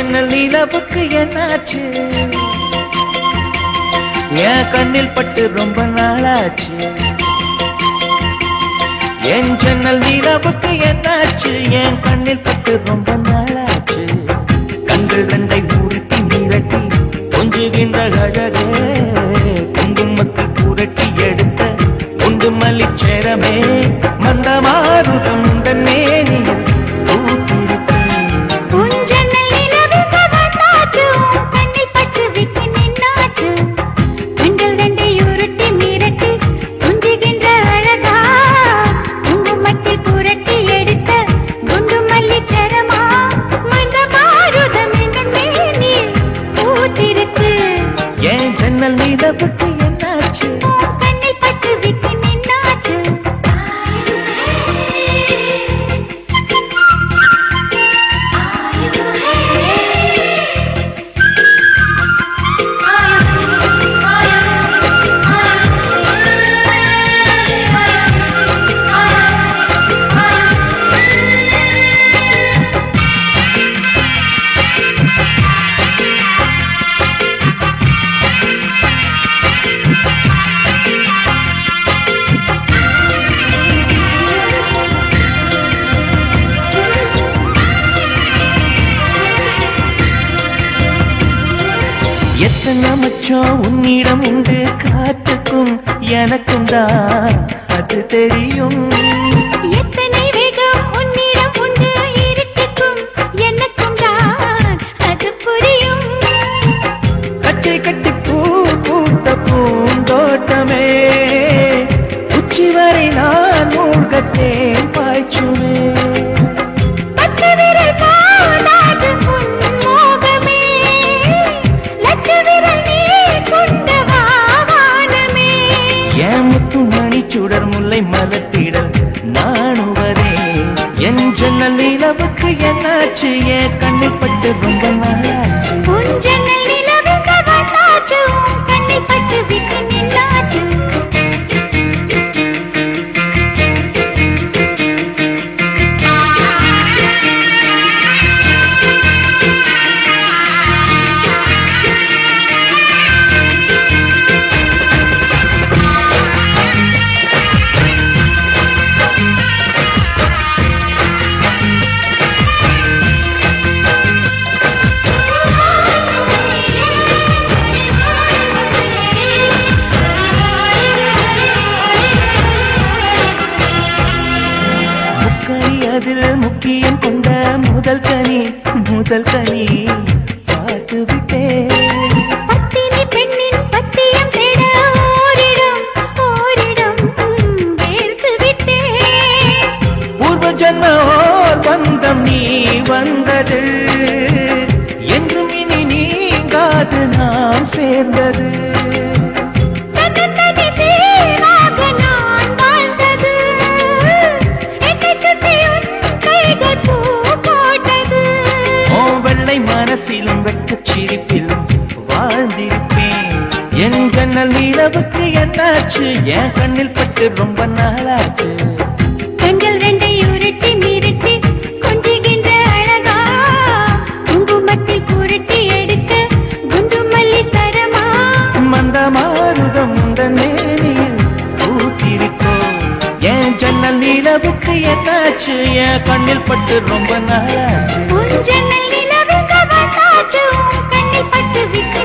ஜன்னல் நிலவுக்கு என்னாச்சு? என் கண்ணில் பட்டு ரொம்ப நாளாச்சு. என் ஜன்னல் நிலவுக்கு என்னாச்சு? என் கண்ணில் பட்டு ரொம்ப நாளாச்சு. கண்கள் ரெண்டை உருட்டி மிரட்டி கொஞ்சுகின்ற அழகே, குங்குமத்தில் புரட்டி எடுத்த குண்டு மல்லிச்சேரமே, மந்த மாருதம் மேனியில் பூத்திருக்கு. என் ஜன்னல் நிலவுக்கு என்னாச்சு? கண்ணில் பட்டு விட்டு நின்னாச்சு. எத்தனை மச்சம் உன்னிடம் உண்டு, காத்துக்கும் எனக்கும் தான் அது தெரியும். எத்தனை வேகம் உன்னிடம் உண்டு, இருட்டுக்கும் எனக்கும் தான் அது புரியும். கச்சை கட்டி பூ பூத்த பூந்தோட்டமே, உச்சி வரை நான் மூழ்கத்தேன் பாய்ச்சுமே. சுடர் முல்லை மலத்திடல் நாணுவதே, என் ஜன்னல் நிலவுக்கு என்னாச்சு? என் கண்ணில் பட்டு ரொம்ப நாளாச்சு. உன் ஜன்னல் நிலவுக்கு வந்தாச்சு, கண்ணில் பட்டு விட்டு நின்னாச்சு. அதில் முக்கியம் கொண்ட முதல் கனி பார்த்து விட்டேன். பத்தினி பெண்ணின் பத்தியம் தேட ஓரிடம் வேர்த்து விட்டேன். பூர்வ ஜன்ம பந்தம் நீ வந்தது, என்றும் இனி நீங்காது நாம் சேர்ந்தது. மனசிலும் வெட்கச் சிரிப்பிலும் வாழ்ந்திருப்பேன். என் ஜன்னல் நிலவுக்கு என்னாச்சு? என் கண்ணில் பட்டு ரொம்ப நாளாச்சு. கண்கள் ரெண்டை உருட்டி மிரட்டி கொஞ்சுகின்ற அழகா, குங்குமத்தில் புரட்டி எடுக்க குண்டு மல்லி சரமா, மந்த மாருதம் மேனியில் பூத்திருக்கோ. என் ஜன்னல் நிலவுக்கு என்னாச்சு? என் கண்ணில் பட்டு ரொம்ப நாளாச்சு. உன் ஜன்னல் நிலவுக்கு வந்தாச்சு, கண்ணில் பட்டு விட்டு